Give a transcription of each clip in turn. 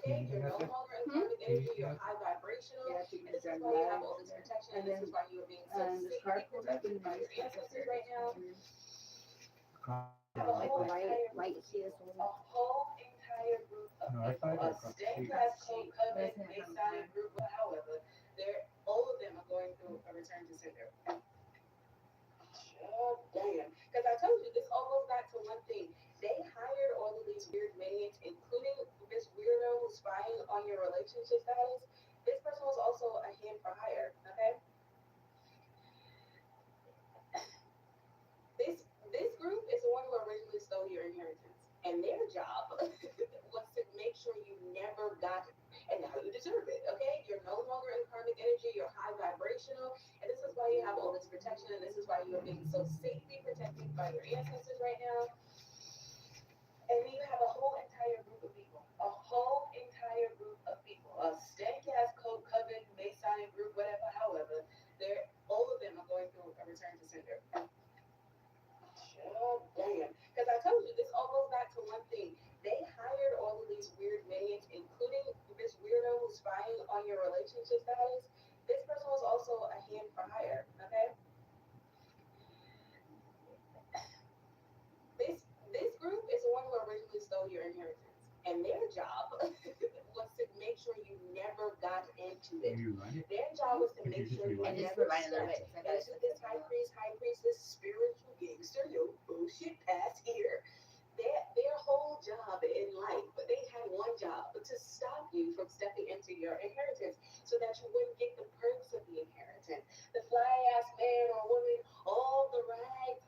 okay? You're no longer in karmic energy, you're high vibrational, and this is why you have all this protection, and this is why you are being so safely protected by your ancestors right now. Have a whole entire group of people, a stained glass code covenant, Masonic group, however, they're all of them are going through a return to sender. Oh, damn. Because I told you, this all goes back to one thing. They hired all of these weird minions, including this weirdo who's spying on your relationship status. This person was also a hand for hire, okay? This group is the one who originally stole your inheritance. And their job was to make sure you never got it. And now you deserve it, okay? You're no longer in karmic energy, you're high vibrational, and this is why you have all this protection, and this is why you are being so safely protected by your ancestors right now. And you have a whole entire group of people, a whole entire group of people, a stank ass code coven, Masonic group, whatever, however, they're all of them are going through a return to sender. Oh, damn. Because I told you, this all goes back to one thing. They hired all of these weird minions, including this weirdo who's spying on your relationship status. This person was also a hand for hire, okay? This group is the one who originally stole your inheritance. And their job was to make sure you never got into it. Their job was to make sure you never stepped into this high priest, high priestess, spiritual gangster, no bullshit past here. Their whole job in life, they had one job to stop you from stepping into your inheritance so that you wouldn't get the perks of the inheritance. The fly ass man or woman, all the rags,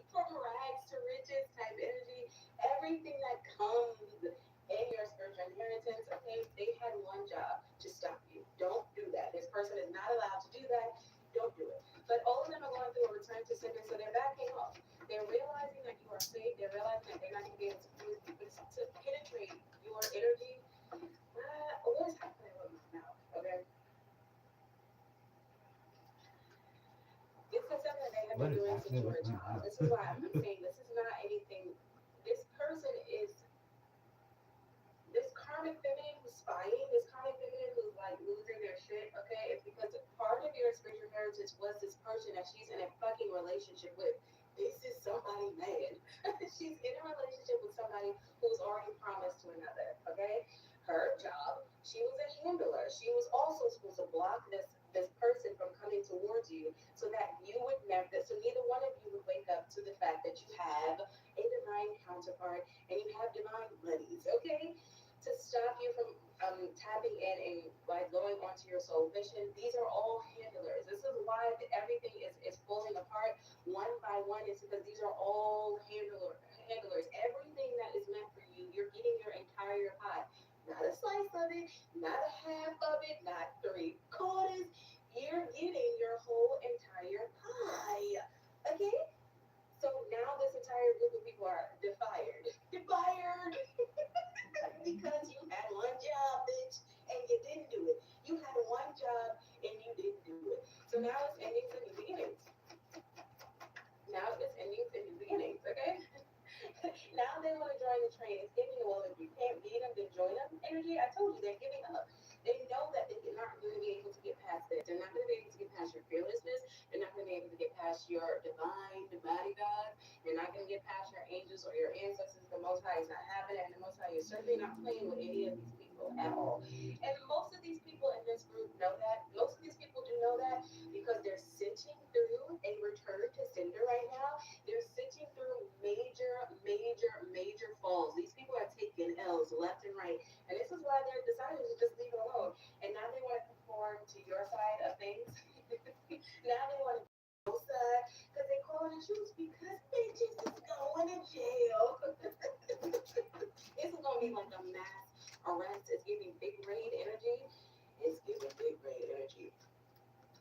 from rags to riches type energy, everything that comes in your spiritual inheritance, okay, they had one job to stop you. Don't do that. This person is not allowed to do that. Don't do it. But all of them are going through a return to sender, so they're backing off. They're realizing that you are safe. They're realizing that they're not going to be able to penetrate your energy. What is happening with my mouth? Okay. This is something that they have been doing since you were a child. This is why I'm saying this is not anything. This person is this karmic feminine who's spying, this karmic feminine who's like losing their shit, okay, it's because part of your spiritual heritage was this person that she's in a fucking relationship with. This is somebody mad. She's in a relationship with somebody who's already promised to another, okay? Her job, she was a handler. She was also supposed to block this person from coming towards you so that you would never, so neither one of you would wake up to the fact that you have a divine counterpart and you have divine buddies, okay? To stop you from tapping in and like going onto your soul mission. These are all handlers. This is why everything is falling apart one by one. Is because these are all handlers. Everything that is meant for you, you're getting your entire pie. Not a slice of it, not a half of it, not 3/4. You're getting your whole entire pie. Okay? So now this entire group of people are defied. Defied! Because you had one job, bitch, and you didn't do it. You had one job and you didn't do it. So now it's endings and new beginnings. Now it's endings and new beginnings, okay? Now they want to join the train. It's giving, well, if you can't beat them, then join them energy. I told you, they're giving up. They know that they're not going to be able to get past this. They're not going to be able to get past your fearlessness. They're not going to be able to get past your divine, the body God. You're not going to get past your angels or your ancestors. The Most High is not having it. And the Most High is certainly not playing with any of these people at all. And most of these people in this group know that. Most of these people do know that because they're sitting through a return to sender right now. They're sitting through major falls. These people are taking L's left and right. And this is why they're deciding to just leave it alone. And now they want to conform to your side of things. Now they want to go side because they call it a truce because bitches is going to jail. This is going to be like a mass arrest. It's giving big raid energy. It's giving big raid energy.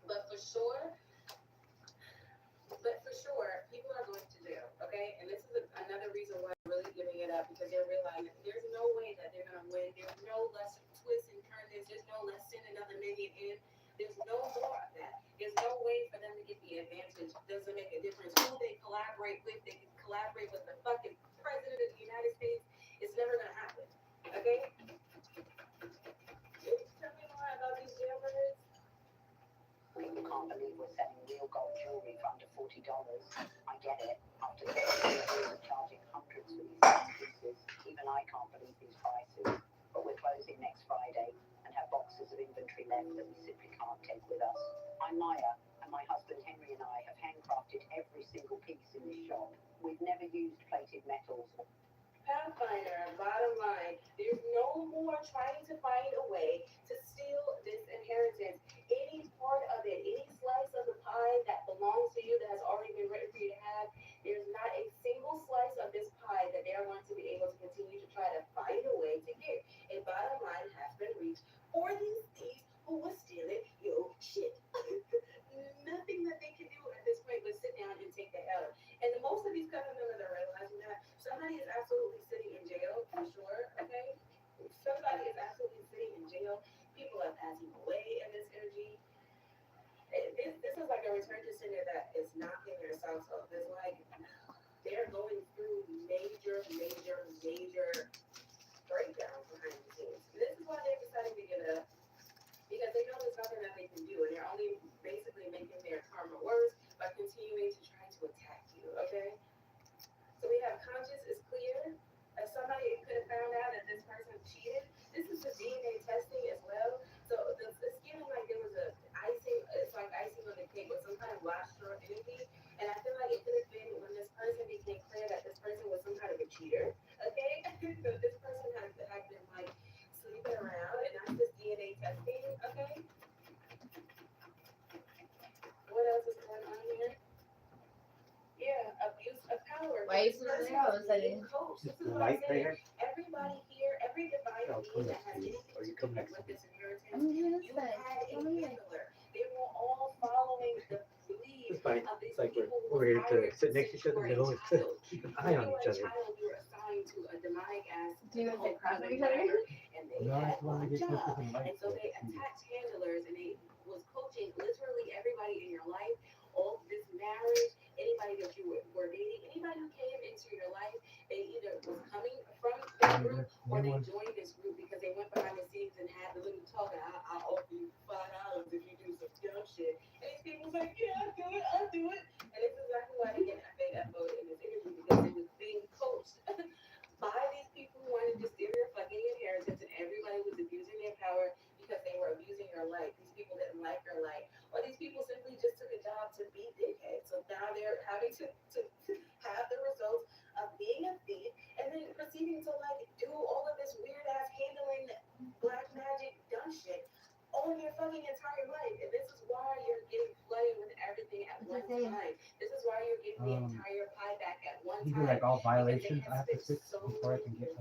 But for sure, people are going to jail, okay? And this is another reason why I'm really giving it up because they're realizing there's no way that they're going to win. There's no less twist and turn this. There's no less send another minion in. There's no more of that. There's no way for them to get the advantage. It doesn't make a difference who they collaborate with. They can collaborate with the fucking president of the United States. It's never can't believe we're selling real gold jewelry for under $40. I get it. After 30 years of charging hundreds for these same pieces, even I can't believe these prices. But we're closing next Friday and have boxes of inventory left that we simply can't take with us. I'm Maya, and my husband Henry and I have handcrafted every single piece in this shop. We've never used plated metals. Pathfinder, bottom line, there's no more trying to find a way to steal this inheritance. Any part of it, any slice of the pie that belongs to you that has already been written for you to have, there's not a single slice of this pie that they're going to be able to continue to try to find a way to get. A bottom line has been reached for these thieves who was stealing your shit. Nothing that they can do at this point but sit down and take the L. And most of these coven members are realizing that somebody is absolutely sitting in jail, for sure, okay? Somebody is absolutely sitting in jail. People are passing away in this energy. This is like a return to sender that is knocking their socks off. It's like they're going through major, major, major breakdowns behind the scenes. This is why they're deciding to give it up, because they know there's nothing that they can do, and they're only basically making their karma worse by continuing to try to attack you, okay? So we have conscience is clear. As somebody could have found out that this person cheated. This is the DNA testing as well. So it's feeling like there was a icing. It's like icing on the cake with some kind of last straw energy. And I feel like it could have been when this person became clear that this person was some kind of a cheater. Okay, so this person had been like sleeping around, and that's this DNA testing. Okay, what else is going on here? Yeah, abuse of power. Why This is it person there? was being coached. This is what I'm saying. Everybody here, every divine being that has anything to do with this inheritance, I'm doing this you thing. had a Come here. handler. They were all following the lead It's fine. of these It's like people who we're here hired to sit next to each other in the middle and child. keep an When eye on you were each a other. child, you were assigned to a demonic ass Do you cult say cross kind of each other? leader, and they No, had it's when one we get job. closer to the light. And so they attacked handlers, and they was coaching literally everybody in your life, all this marriage, anybody that you were dating, anybody who came into your life, they either was coming from this group or they joined this group because they went behind the scenes and had the little talk. I'll offer you $5 if you do some dumb shit. And these people was like, yeah, I'll do it. And this is exactly why they get FAFO in this interview, because it was being coached by these people who wanted to steal your fucking inheritance, and everybody was abusing their power because they were abusing your life. These people didn't like your life. Or these people simply just took a job to be dickheads. So now they're having to have the results of being a thief and then proceeding to like do all of this weird ass handling black magic dumb shit on your fucking entire life. And this is why you're getting flooded with everything at one time. This is why you're getting the entire pie back at one These time. are like all violations. Because I have to fix so before I can get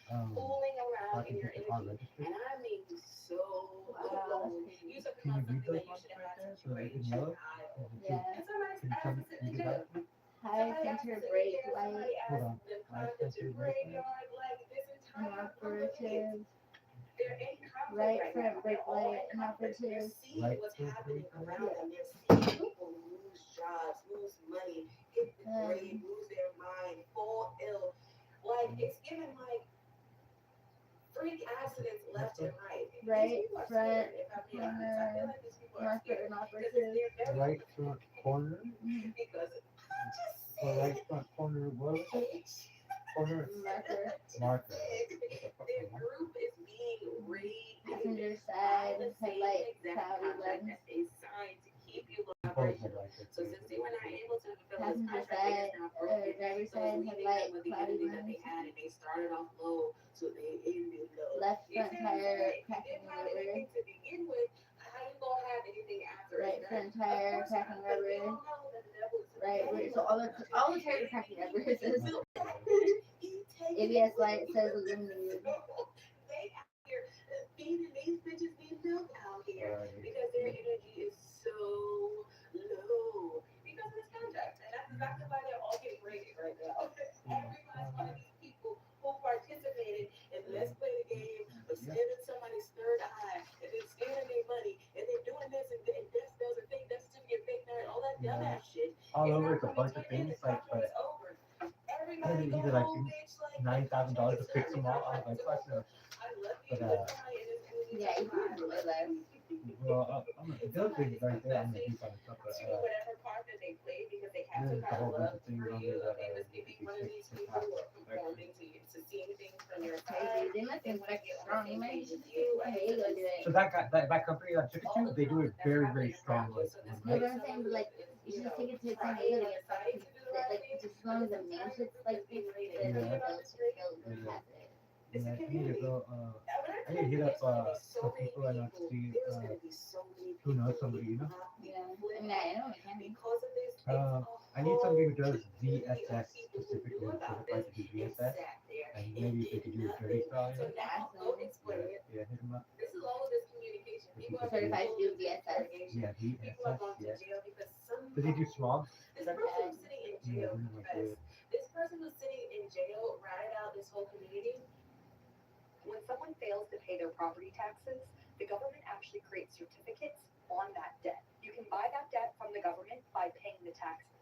fooling around in your the car energy. registered. And I mean so Wow, long. that's You talking Can you about read something those that you ones should have right had there since so you were that a in yellow? child. Yeah. And somebody's Can you asked come to sit you in get jail. that? High center break light Somebody Hold asked on. them High conduct to center break light. graveyard like this entire inoperative. they're in conflict Right right front now. brake They're all light in conflict. They're inoperative. seeing Right what's front happening brake light. around them. They're seeing people lose jobs, lose money, hit the grave, lose their mind, fall ill. Like it's given like freak accidents left and right. Right These people are front scared, if I'm being honest. I feel like these people are marker scared. Because inoperative. they're very Right front corner. because I just Or said right front corner. What? Corner Marker. marker. their group is being raided Passenger by side the same headlight exact cloudy contract lens. that they signed to keep you Both operational. headlights. So since they were not able to fulfill this Passenger contract, they side just now broke it. driver's So side it's leaving headlight them with the cloudy energy that they lens. had, and they started off low, so they ended low. Left You front see what I'm tire saying? If you cracking didn't have rubber. anything to begin with, how you gonna have anything after Right it's done? front Of tire course cracking not, but we rubber. all know that the devil is Right, very so all the tires are cracking rubber. It says ABS light says illuminated. They out here feeding these bitches need milk out here because their energy is so low because of this contract, and that's exactly why they're all getting rated right now. Every last one of these people who participated in Let's Play the Game of stealing somebody's third eye and then stealing their money and then doing this and death spells and fake death certificate, fake nerd, all that dumbass shit. All It's over not it's a coming bunch to of an end. things This like, contract but is over. Everybody he go did like home, bitch. Like $9,000 to fix them all. I was like, fuck no. I love you, But, but somebody in this energy Yeah, you can do it less. Well, those things right there, I'm gonna keep on the stuff, but, To whatever part that they played because they have there's some a kind whole of bunch love of things for on you. there that They are must be usually one of six these to people half who are spectrum. conforming to you, to seeing things from your Crazy. side. They must They be want to like get on the strong. same You might page just with you. there you go do it. So that guy, that company I took it to, they do it very, very strong, like, No, right? but I'm saying, but like, you should just take it to San Diego to get stuff. Like, just as long as the main shit's like, they'll pass it. Yeah, I need to go, I need to hit up, some people I know to see, who knows somebody, you know? Yeah. I mean, I know it can be. I need somebody who does VSS specifically, certified to do VSS, and maybe if they could do a dirty style, you know? Yeah, hit them up. This is all of this communication. If you People could are do- Certified to do VSS. Yeah, People VSS, have gone to yeah. jail because some. So they do swabs? This person was sitting in Yeah, jail I'm like, because this person was sitting in jail, ratted out this whole community. When someone fails to pay their property taxes, the government actually creates certificates on that debt. You can buy that debt from the government by paying the taxes.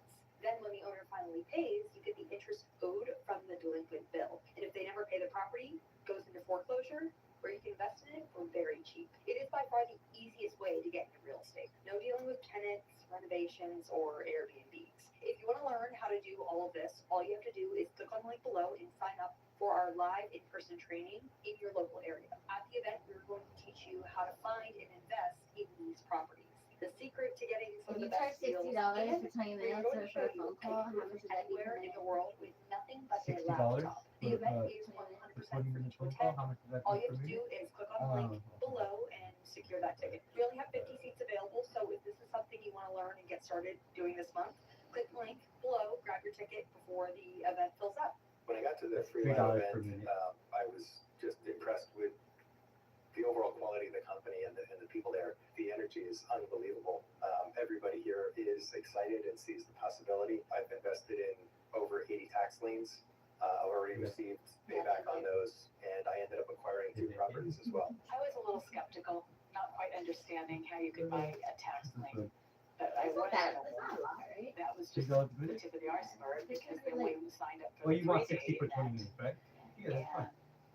Then when the owner finally pays, you get the interest owed from the delinquent bill. And if they never pay the property, it goes into foreclosure, where you can invest in it for very cheap. It is by far the easiest way to get into real estate. No dealing with tenants, renovations, or Airbnbs. If you want to learn how to do all of this, all you have to do is click on the link below and sign up for our live in-person training in your local area. At the event, we're going to teach you how to find and invest in these properties. The secret to getting some If of you the charge best deals $60 for 20 we're minutes going or to for show a you phone call, how much would that be per anywhere in minute? the world with nothing but their $60 laptop. The for, event is 20 100% free minute to phone call, attend. how much does that All be you per have to do minute? is click on the link below and secure that ticket. We only have 50 seats available, so if this is something you want to learn and get started doing this month, click the link below, grab your ticket before the event fills up. When I got to the That's free $3 live per event, minute. I was just impressed with the overall quality of the company and the people there. The energy is unbelievable. Everybody here is excited and sees the possibility. I've invested in over 80 tax liens. I've already received payback on those, and I ended up acquiring 2 properties as well. I was a little skeptical, not quite understanding how you could buy a tax lien, but I It's not wanted that, to it's not a lot, right? That was $3 just per the minute? tip of the iceberg because then we signed up for Well, the you want 3-day 60 for 20 event, minutes, right? Yeah, that's fine.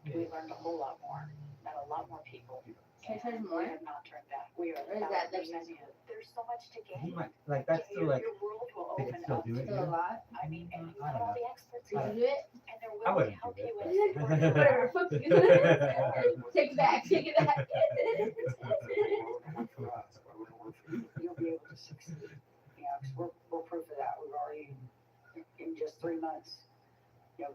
and we learned a whole lot more, met a lot more people. Should I charge and more? We have not turned back. We are Or is that like- 1,000% in. There's so much to He gain. might, like, that's still like, Your world will they open can still up. do it, Still a you know? lot. I mean, and you've I got don't all know. the experts Did here, you do it? and they're I willing to wouldn't help do you it, with but- Whatever, fuck you. Take it back, take it back. You'll be able to succeed. Yeah, 'cause we're proof of that. We've already, in just 3 months,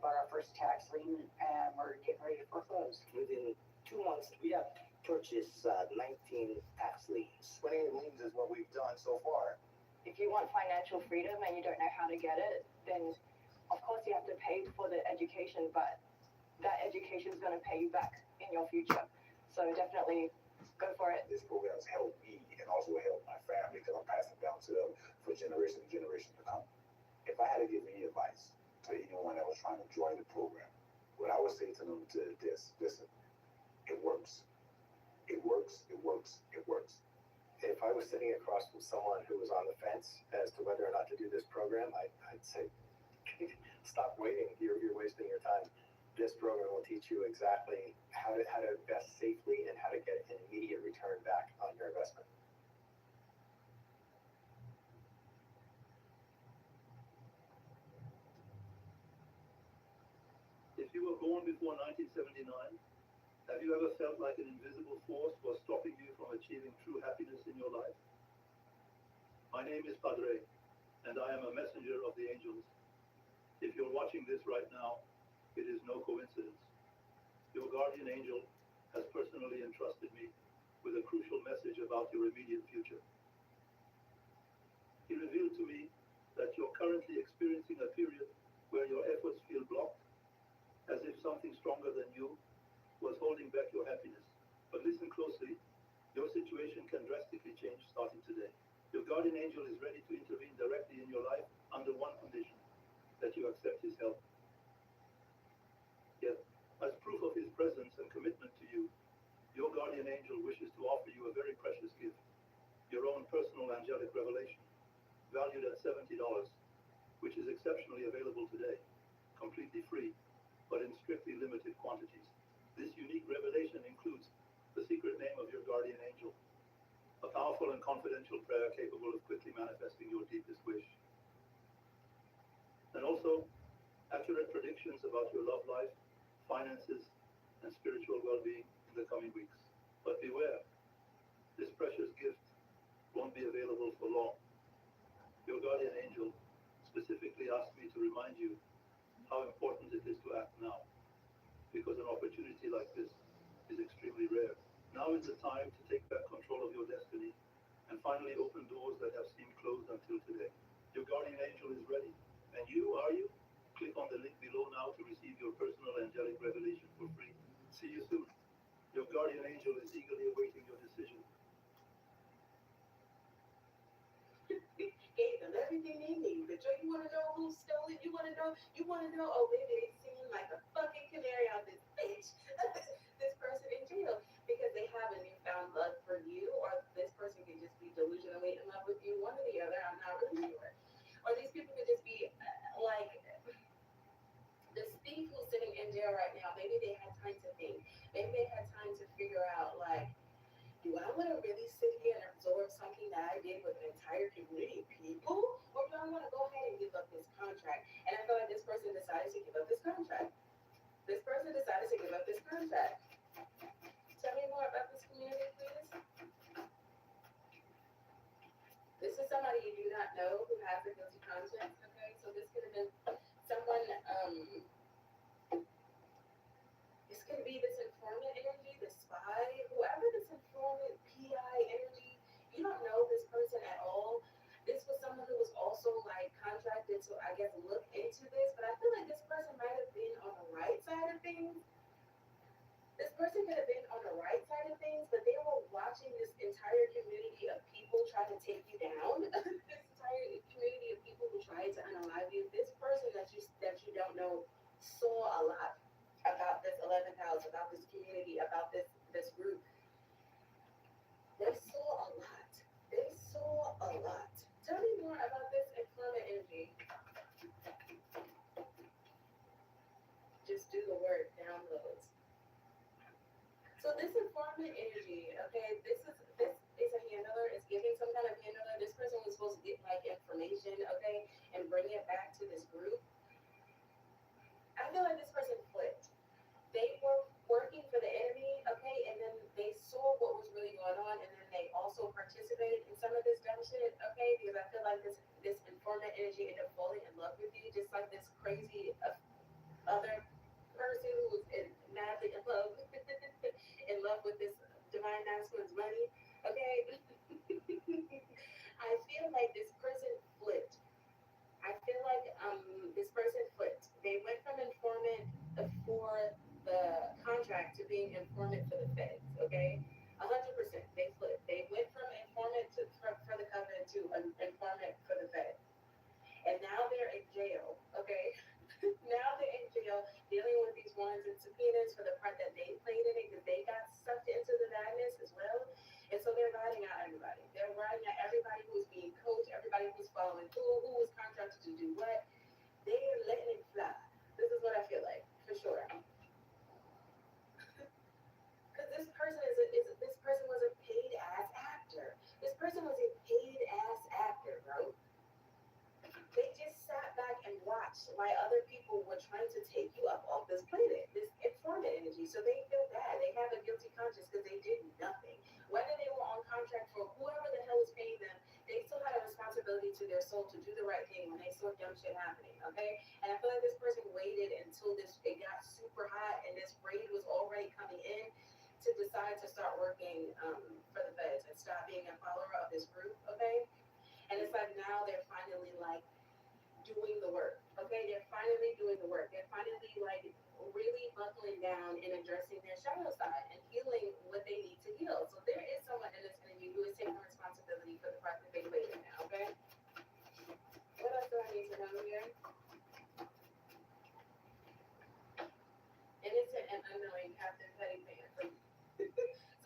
bought our first tax lien and we're getting ready to foreclose. Within 2 months, we have purchased 19 tax liens. 28 liens is what we've done so far. If you want financial freedom and you don't know how to get it, then of course you have to pay for the education, but that education is going to pay you back in your future. So definitely go for it. This program has helped me and also helped my family because I'm passing down to them for generation to generation to come. If I had to give any advice to anyone that was trying to join the program, what I would say to them to this, listen, it works. It works, it works, it works. If I was sitting across from someone who was on the fence as to whether or not to do this program, I'd say, stop waiting. You're wasting your time. This program will teach you exactly how to invest safely and how to get an immediate return back on your investment. If you were born before 1979, have you ever felt like an invisible force was stopping you from achieving true happiness in your life? My name is Padre, and I am a messenger of the angels. If you're watching this right now, it is no coincidence. Your guardian angel has personally entrusted me with a crucial message about your immediate future. He revealed to me that you're currently experiencing a period where your efforts feel blocked, as if something stronger than you was holding back your happiness. But listen closely, your situation can drastically change starting today. Your guardian angel is ready to intervene directly in your life under one condition, that you accept his help. Yet, as proof of his presence and commitment to you, your guardian angel wishes to offer you a very precious gift, your own personal angelic revelation, valued at $70, which is exceptionally available today, completely free, but in strictly limited quantities. This unique revelation includes the secret name of your guardian angel, powerful and confidential prayer capable of quickly manifesting your deepest wish. And also, accurate predictions about your love life, finances, and spiritual well-being in the coming weeks. But beware, this precious gift won't be available for long. Your guardian angel specifically asked me to remind you how important it is to act now, because an opportunity like this is extremely rare. Now is the time to take back control of your destiny and finally open doors that have seemed closed until today. Your guardian angel is ready. And you, are you? Click on the link below now to receive your personal angelic revelation for free. See you soon. Your guardian angel is eagerly awaiting your decision. Gave them everything they need. But you want to know who stole it? You want to know? Oh, baby, they singing like a fucking canary on this bitch. This person in jail because they have a newfound love for you, or this person could just be delusionally in love with you. One or the other, I'm not really sure. Or these people could just be like this thief who's sitting in jail right now. Maybe they had time to think. Maybe they had time to figure out like, do I want to really sit here and absorb something that I did with an entire community of people? Or do I want to go ahead and give up this contract? And I feel like this person decided to give up this contract. Tell me more about this community, please. This is somebody you do not know who has a guilty conscience, okay? So this could have been someone, this could be this informant energy, this spy, whoever this informant, PI energy, you don't know this person at all. This was someone who was also like contracted to, I guess, look into this, but I feel like this person might have been on the right side of things. This person could have been on the right side of things, but they were watching this entire community of people try to take you down. This entire community of people who tried to unalive you. This person that you don't know saw a lot about this 11th house, about this community, about this group. They saw a lot. Tell me more about this informant energy. Just do the work, downloads. So this informant energy, okay, this is a handler, it's giving some kind of handler. This person was supposed to get like information, okay, and bring it back to this group. I feel like this person flipped. They were working for the enemy, okay, and then they saw what was really going on, and then they also participated in some of this dumb shit, okay, because I feel like this informant energy ended up falling in love with you, just like this crazy other person who was madly in love with this divine masculine's money, okay? I feel like this person flipped. They went from informant for the contract to being informant for the feds, okay? 100%. They flipped. They went from informant for the covenant to an informant for the feds. And now they're in jail, okay? Now they're in jail dealing with these warrants and subpoenas for the part that they played in it because they got sucked into the madness as well. And so they're riding out everybody. They're riding out everybody who's being coached, everybody who's following who was contracted to do what. They are letting it fly. This is what I feel like, for sure. Because this person was a paid ass actor. This person was a paid ass actor, bro. They just sat back and watched while other people were trying to take you up off this planet, this informant energy. So they feel bad. They have a guilty conscience because they did nothing. Whether they were on contract for whoever the hell was paying them, they still had a responsibility to their soul to do the right thing when they saw dumb shit happening, okay? And I feel like this person waited until it got super hot and this raid was already coming in to decide to start working for the feds and stop being a follower of this group, okay? And it's like now they're finally like doing the work, okay? They're finally doing the work. They're finally like really buckling down and addressing their shadow side and healing what they need to heal. So there is someone in this energy who is taking responsibility for the part that they played in now, okay? What else do I need to know here? Innocent and unknowing Captain Petty Pants.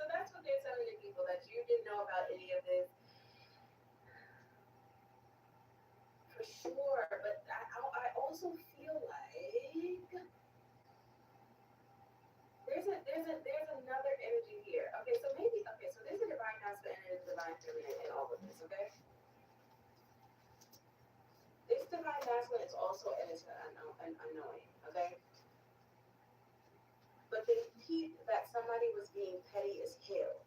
So that's what they're telling the people, that you didn't know about any of this. For sure, but I also feel like there's another energy here. Okay, so there's a divine masculine and a divine divine feminine in all of this, okay? This divine masculine is also innocent and unknowing, okay? But they peeped that somebody was being petty as hell.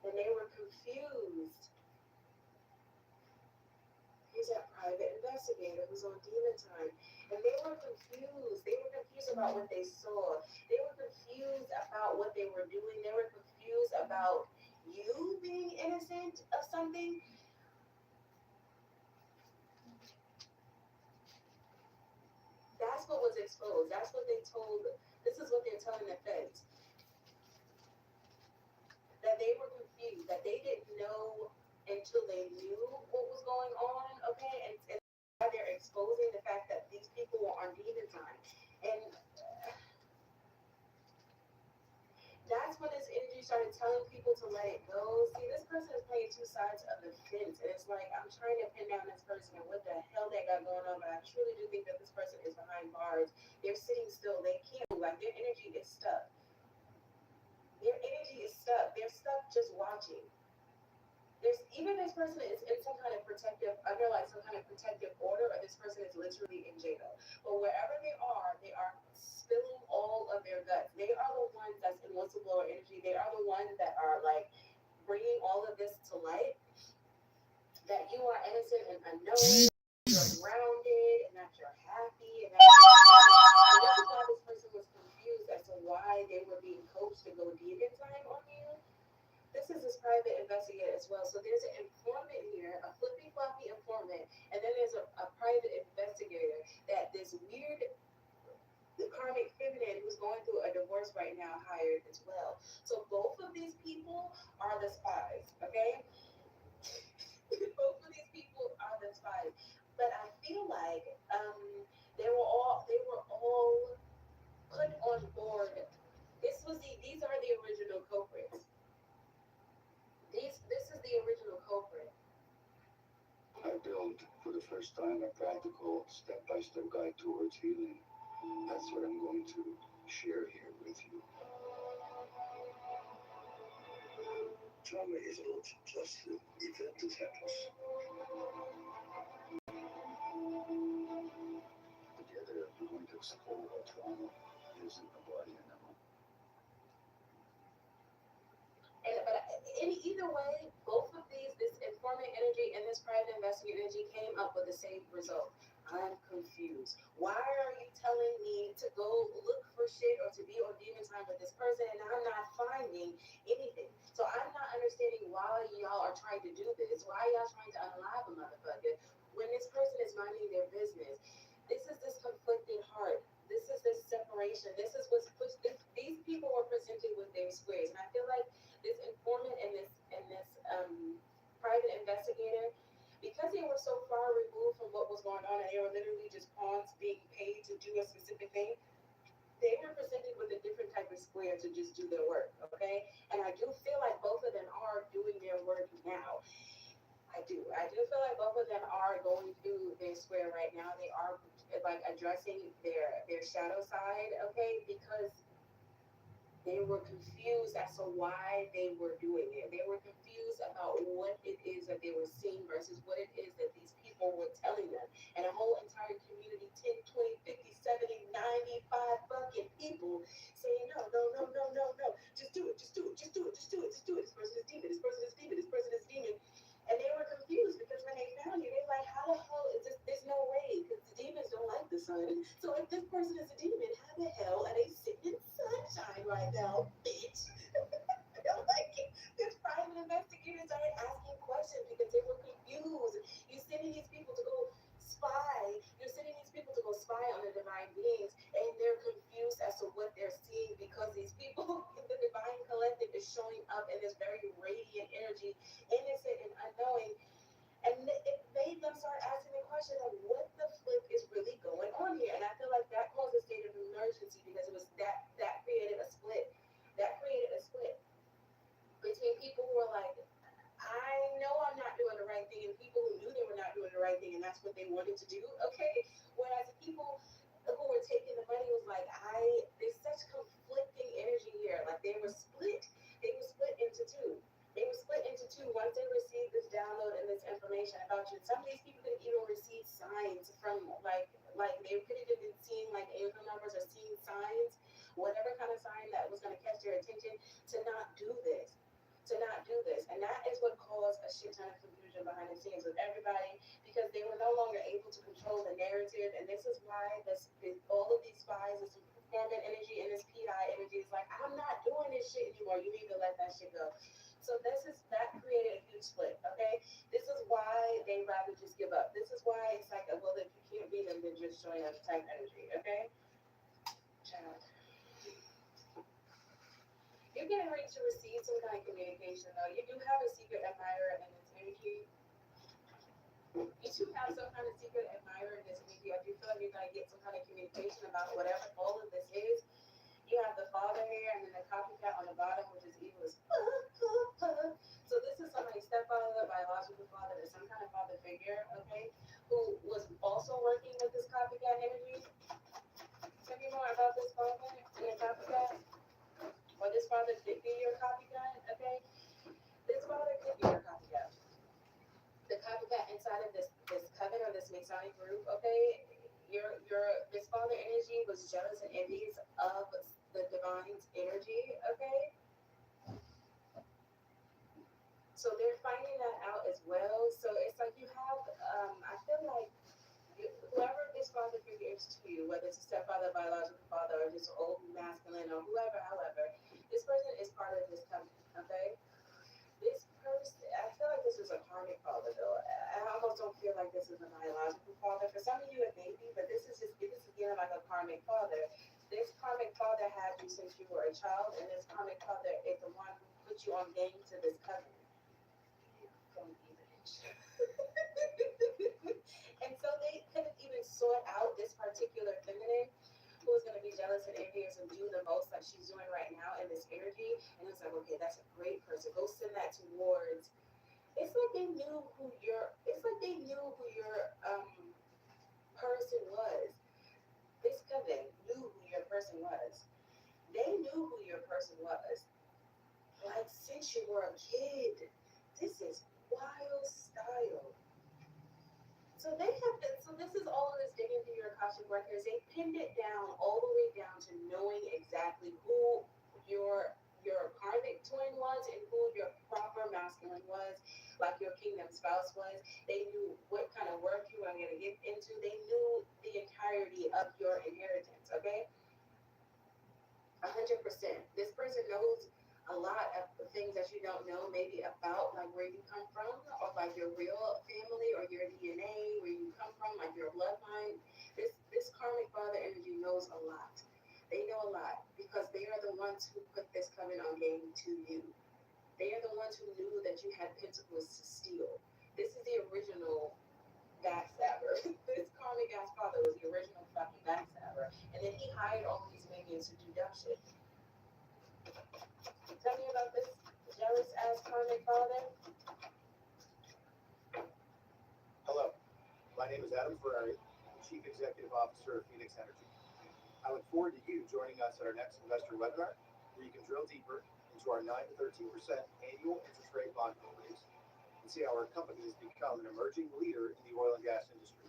And they were confused. He's a private investigator who's on demon time. And they were confused. They were confused about what they saw. They were confused about what they were doing. They were confused about you being innocent of something. That's what was exposed. That's what they told. This is what they're telling the feds. That they were confused. That they didn't know until they knew what was going on. Okay, and they're exposing the fact that these people were on demon time, and that's when this energy started telling people to let it go. See, this person is playing two sides of the fence, and it's like I'm trying to pin down this person and what the hell they got going on, but I truly do think that this person is behind bars. They're sitting still. They can't move. Like their energy is stuck. Their energy is stuck. They're stuck just watching. There's even this person is in some kind of protective, under like some kind of protective order, or this person is literally in jail. But wherever they are spilling all of their guts. They are the ones that's in whistleblower energy. They are the ones that are like bringing all of this to light. That you are innocent and unknown, you're grounded, and that you're happy, and that and this is why this person was confused as to why they were being coached to go demon time on you. This is his private investigator as well. So there's an informant here, a flippy floppy informant, and then there's a private investigator that this weird karmic feminine who's going through a divorce right now hired as well. So both of these people are the spies, okay? Both of these people are the spies. But I feel like they were all put on board. These are the original culprits. This is the original culprit. I build for the first time a practical step-by-step guide towards healing. That's what I'm going to share here with you. Trauma is not just an event that happens. Together, we're going to explore what trauma is in the body and the mind. But in either way, both of these, this informant energy and this private investigator energy, came up with the same result. I'm confused. Why are you telling me to go look for shit or to be on demon time with this person and I'm not finding anything? So I'm not understanding why y'all are trying to do this. Why y'all trying to unalive a motherfucker when this person is minding their business? This is this conflicted heart. This is this separation. This is what's pushed. These people were presented with their squares, and I feel like this informant and this private investigator, because they were so far removed from what was going on and they were literally just pawns being paid to do a specific thing, they were presented with a different type of square to just do their work, okay? And I do feel like both of them are doing their work now. I do feel like both of them are going through their square right now. They are like addressing their shadow side, okay? Because they were confused as to why they were doing it. They were confused about what it is that they were seeing versus what it is that these people were telling them. And a whole entire community, 10, 20, 50, 70, 95 fucking people saying, no, just do it, just do it, just do it, just do it, just do it. This person is demon, this person is demon, this person is demon. And they were confused because when they found you, they're like, how the hell is this? There's no way, because the demons don't like the sun. So if this person is a demon, how the hell are they sitting in sunshine right now, bitch? I don't like it. This private investigators started asking questions because they were confused. You're sending these people to go spy. You're sending these people to go spy on the divine beings, and they're confused as to what they're seeing because these people, the divine collective, is showing up in this very radiant energy, innocent and unknowing. And it made them start asking the question of what the flip is really going on here. And I feel like that caused a state of emergency because it was that created a split. That created a split between people who were like, I know I'm not doing the right thing, and people who knew they were not doing the right thing, and that's what they wanted to do, okay? Whereas the people who were taking the money was like, there's such conflicting energy here. Like they were information about you. Some of these people could even receive signs from like they could have been seeing like angel numbers or seeing signs, whatever kind of sign that was going to catch their attention to not do this. To not do this. And that is what caused a shit ton of confusion behind the scenes with everybody because they were no longer able to control the narrative. And this is why all of these spies, this informant energy and this PI energy is like, I'm not doing this shit anymore. You need to let that shit go. So that created a huge split, okay? This is why they rather just give up. This is why it's like, well, if you can't beat them, then just join us type energy, okay? Child. You're getting ready to receive some kind of communication, though. You do have a secret admirer in this energy. You do have some kind of secret admirer in this energy. I do feel like you're going to get some kind of communication about whatever all of this is. You have the father here and then the copycat on the bottom, which is evil as So this is somebody's stepfather, biological father, or some kind of father figure, okay, who was also working with this copycat energy. Tell me more about this father and the copycat. Or this father could be your copycat, okay? This father could be your copycat. The copycat inside of this coven or this Masonic group, okay? This father energy was jealous and envious of the divine's energy, okay? So they're finding that out as well. So it's like you have, I feel like whoever this father figure is to you, whether it's a stepfather, biological father, or just old masculine, or whoever, however, this person is part of this covenant, okay? This person, I feel like this is a karmic father, though. I almost don't feel like this is a biological father. For some of you, it may be, but this is again like a karmic father. This karmic father had you since you were a child, and this karmic father is the one who put you on game to this covenant. And so they couldn't even sort out this particular feminine who was going to be jealous and envious and do the most like she's doing right now in this energy. And it's like, okay, that's a great person. Go send that towards. It's like they knew who your person was. This coven knew who your person was. They knew who your person was. Like since you were a kid. This is wild style. So this is all of this digging through your Akashic records. They pinned it down all the way down to knowing exactly who your karmic twin was and who your proper masculine was, like your kingdom spouse was. They knew what kind of work you were going to get into. They knew the entirety of your inheritance, okay? 100%. This person knows a lot of the things that you don't know, maybe about like where you come from, or like your real family, or your DNA, where you come from, like your bloodline. This karmic father energy knows a lot. They know a lot because they are the ones who put this covenant on game to you. They are the ones who knew that you had pentacles to steal. This is the original backstabber. This karmic ass father was the original fucking backstabber, and then he hired all these minions to do dumb shit. Tell me about this jealous ass karmic father. Hello, my name is Adam Ferrari, Chief Executive Officer of Phoenix Energy. I look forward to you joining us at our next investor webinar, where you can drill deeper into our 9 to 13% annual interest rate bond companies and see how our company has become an emerging leader in the oil and gas industry.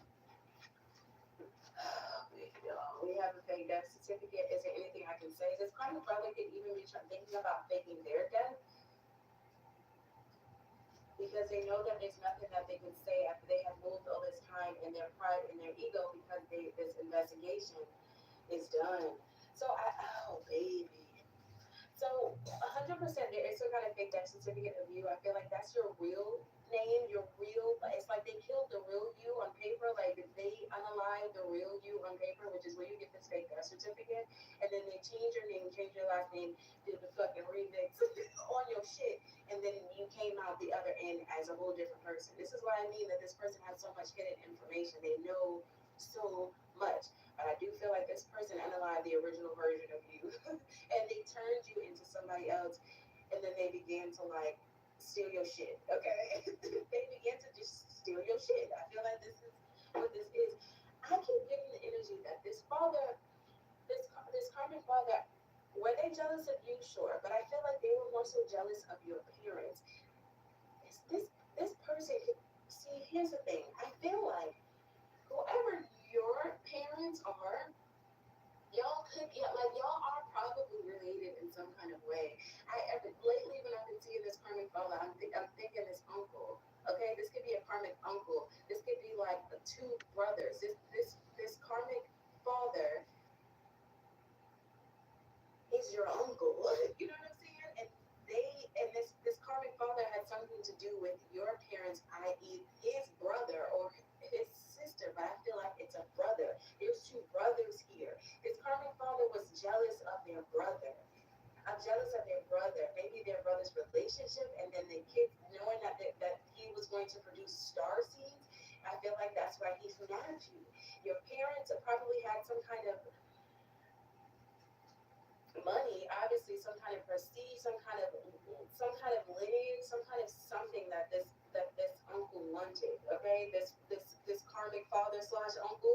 We have a fake death certificate. Is there anything I can say? This karmic father could even be thinking about faking their death because they know that there's nothing that they can say after they have moved all this time in their pride and their ego because this investigation is done. So oh baby. So 100% there is some kind of fake death certificate of you. I feel like that's your real name, your real, it's like they killed the real you on paper, like they unalive the real you on paper, which is where you get this fake death certificate, and then they change your name, change your last name, do the fucking remix on your shit, and then you came out the other end as a whole different person. This is why I mean that this person has so much hidden information. They know so much. But I do feel like this person unalived the original version of you, and they turned you into somebody else, and then they began to like steal your shit, okay? They began to just steal your shit. I feel like this is what this is. I keep getting the energy that this father, this karmic father, were they jealous of you? Sure, but I feel like they were more so jealous of your appearance. This person could see here's the thing. I feel like whoever your parents are, y'all could, yeah, like y'all are probably related in some kind of way. Lately when I've been seeing this karmic father, I'm thinking this uncle. Okay, this could be a karmic uncle. This could be like the two brothers. This karmic father is your uncle. You know what I'm saying? And this karmic father had something to do with your parents, i.e., his brother or his sister. But I feel like it's a brother. There's two brothers here. This karmic father was jealous of their brother. I'm jealous of their brother. Maybe their brother's relationship, and then the kids knowing that he was going to produce star seeds. I feel like that's why he's mad at you. Your parents probably had some kind of money, obviously some kind of prestige, some kind of lineage, some kind of something that this uncle wanted. Okay, this karmic father / uncle,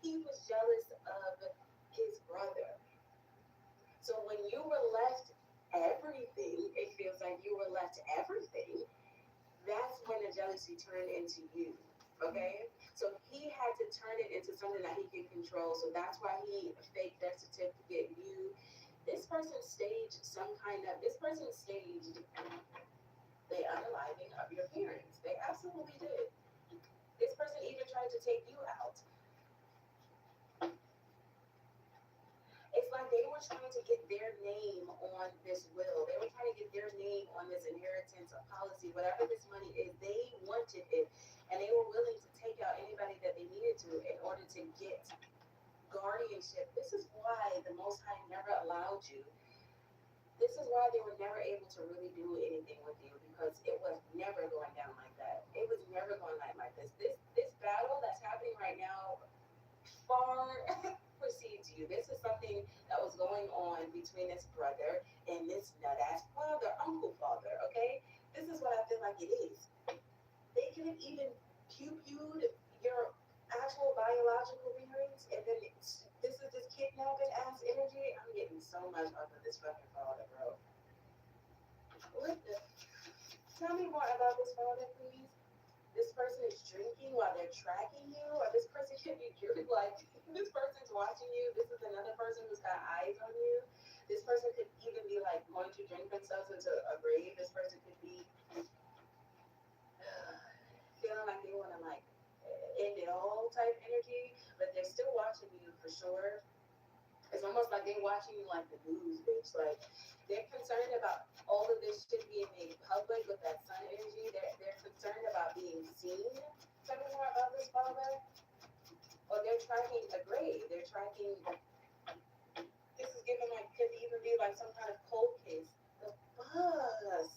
he was jealous of his brother. So when you were left everything, it feels like you were left everything. That's when the jealousy turned into you. Okay? So he had to turn it into something that he can control. So that's why he faked death certificate you. This person staged the unaliving of your parents. They absolutely did. This person even tried to take you out. It's like they were trying to get their name on this will. They were trying to get their name on this inheritance policy, whatever this money is. They wanted it, and they were willing to take out anybody that they needed to in order to get guardianship. This is why the Most High never allowed you. This is why they were never able to really do anything with you, because it was never going down like that. It was never going like this. This battle that's happening right now far precedes you. This is something that was going on between this brother and this nut-ass father, uncle father, okay? This is what I feel like it is. They could have even pew-pewed your actual biological parents, and then this is this kidnapping ass energy. I'm getting so much off of this fucking father, bro. What the? Tell me more about this father, please. This person is drinking while they're tracking you, or this person could be drinking like this person's watching you. This is another person who's got eyes on you. This person could even be like going to drink themselves into a grave. This person could be feeling like they want to like end it all type energy, but they're still watching you for sure. It's almost like they're watching you like the news, bitch. Like they're concerned about all of this shit being made public with that sun energy. They're concerned about being seen. Tell me more about this father. Or they're tracking a grave. They're tracking. This is giving like could even be like some kind of cold case. The bus.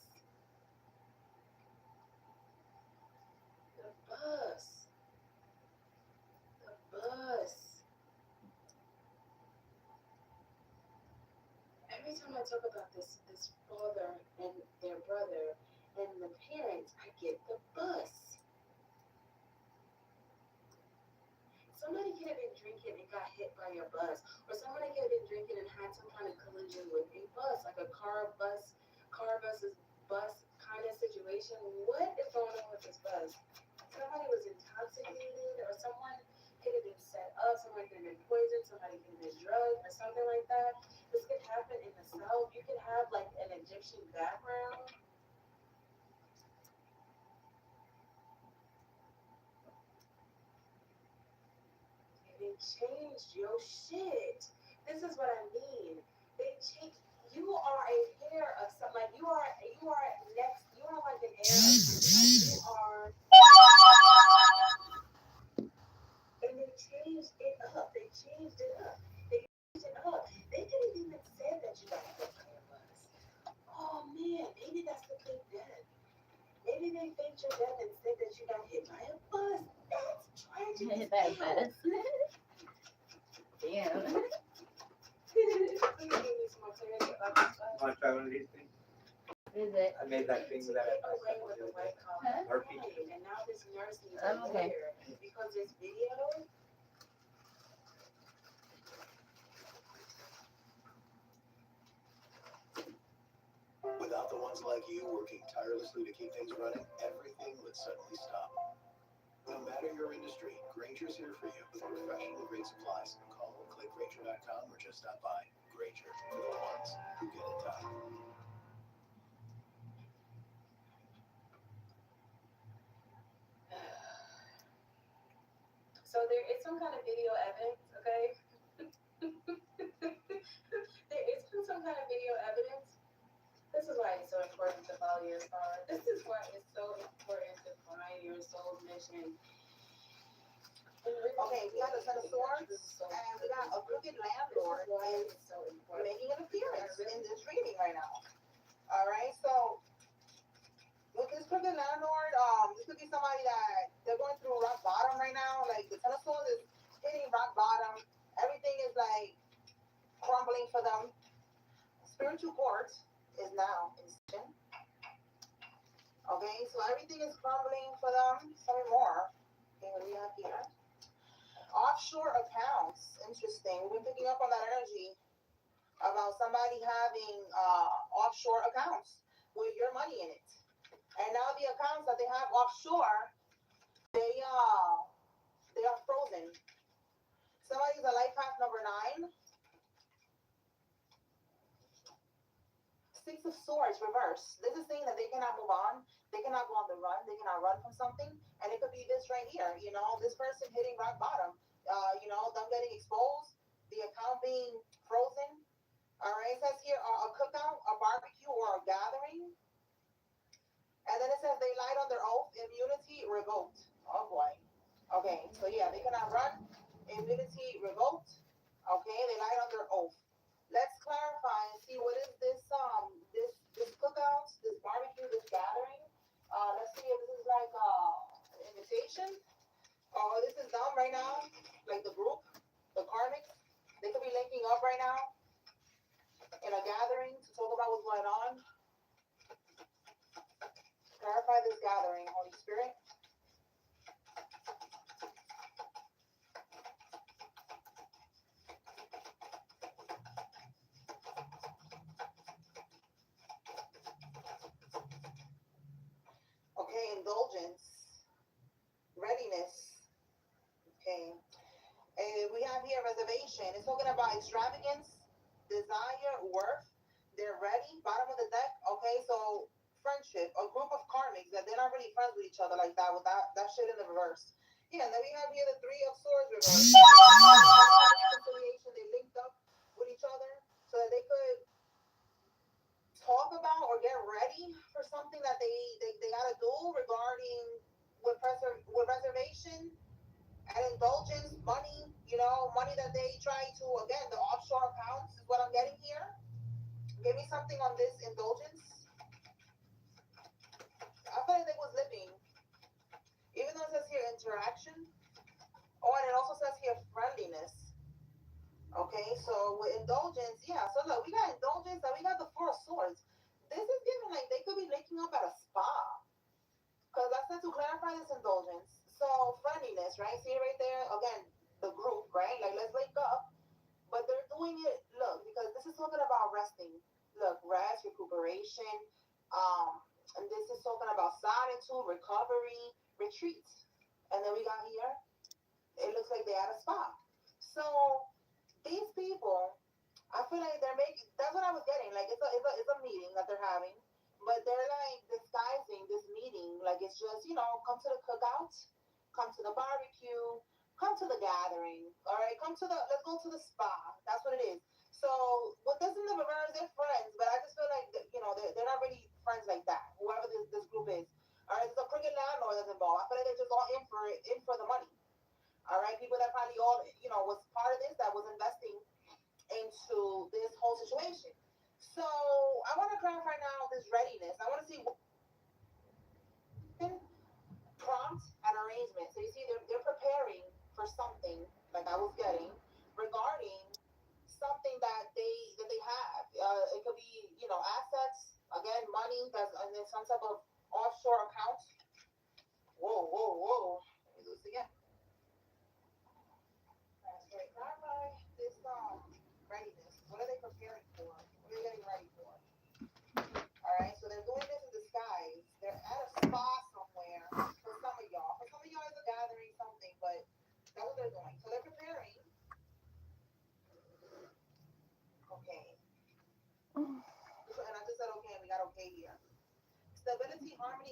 The bus. The bus. Every time I talk about this father and their brother and the parents, I get the bus. Somebody could have been drinking and got hit by a bus, or somebody could have been drinking and had some kind of collision with a bus, like a car versus bus kind of situation. What is going on with this bus? Somebody was intoxicated, or someone could have been set up, somebody could have been poisoned, somebody could have been drugged, or something like that. This could happen in the South. You could have like an Egyptian background. They changed your shit. This is what I mean. They changed. You are a hair of something. Like you are next. You are like an heir of something. You are. And they changed it up. They changed it up. They changed it up. They could have even said that you got hit by a bus. Oh man, maybe that's the fake death. Maybe they faked your death and said that you got hit by a bus. That's tragic. Hit by a bus. Damn. Want to try one of these things? Is it? I made that thing that I away with the white collar crime, and now this nurse needs a Okay. lawyer because this video. Without the ones like you working tirelessly to keep things running, everything would Granger's here for you with professional grade supplies. Call or click Granger.com or just stop by. Granger, for the ones who get it done. So there is some kind of video evidence, okay? There is some kind of video evidence. This is why it's so important to follow your star. This is why it's so important to find your soul's mission. Okay, we got the Ten of Swords, and we got a crooked landlord is making an appearance in this reading right now. All right, so with this crooked landlord, this could be somebody that they're going through rock bottom right now. Like the Ten of Swords is hitting rock bottom. Everything is like crumbling for them. Spiritual court is now in session. Okay, so everything is crumbling for them. Some more. Okay, what do we have here? Offshore accounts. Interesting. We've been picking up on that energy about somebody having offshore accounts with your money in it. And now the accounts that they have offshore, they are frozen. Somebody's a life path number 9. Six of Swords reverse. This is saying that they cannot move on. They cannot go on the run. They cannot run from something. And it could be this right here. You know, this person hitting rock bottom. You know, them getting exposed. The account being frozen. All right. It says here a cookout, a barbecue, or a gathering. And then it says they lied on their oath. Immunity revoked. Oh boy. Okay. So yeah, they cannot run. Immunity revoked. Okay. They lied on their oath. Let's clarify and see what is this this cookout, this barbecue, this gathering. Let's see if this is like an invitation or this is them right now, like the group, the karmics. They could be linking up right now in a gathering to talk about what's going on. Clarify this gathering, Holy Spirit. Okay, indulgence, readiness. Okay, and we have here reservation. It's talking about extravagance, desire, worth. They're ready. Bottom of the deck. Okay, so friendship, a group of karmics that they're not really friends with each other like that with that shit in the reverse. Yeah, and then we have here the Three of Swords reverse. Reconciliation. They linked up with each other so that they could talk about or get ready for something that they gotta do regarding with reservation and indulgence, money, you know, money that they try to, again, the offshore accounts is what I'm getting here. Give me something on this indulgence. I feel like they was living, even though it says here interaction. Oh, and it also says here friendliness. Okay, so with indulgence, yeah, so look, we got indulgence and we got the Four of Swords. This is giving like they could be linking up at a spa. Because I said to clarify this indulgence. So friendliness, right? See right there, again, the group, right? Like let's link up. But they're doing it, look, because this is talking about resting. Look, rest, recuperation. And this is talking about solitude, recovery, retreat. And then we got here, it looks like they're at a spa. So these people, I feel like they're making, that's what I was getting. Like it's a meeting that they're having, but they're like disguising this meeting. Like it's just, you know, come to the cookout, come to the barbecue, come to the gathering. All right, let's go to the spa. That's what it is. So what this in the reverse, they're friends, but I just feel like, you know, they're not really friends like that. Whoever this group is. All right, there's a crooked landlord that's involved. I feel like they're just all in for the money. All right, people that probably all, you know, was part of this, that was investing into this whole situation. So I want to clarify now this readiness. I want to see prompt and arrangement. So you see, they're preparing for something like I was getting regarding something that they have. It could be, you know, assets, again, money that's in some type of offshore account. Whoa. Let me do this again. Clarify this readiness. What are they preparing for? What are they getting ready for? All right, so they're doing this in disguise.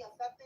accepting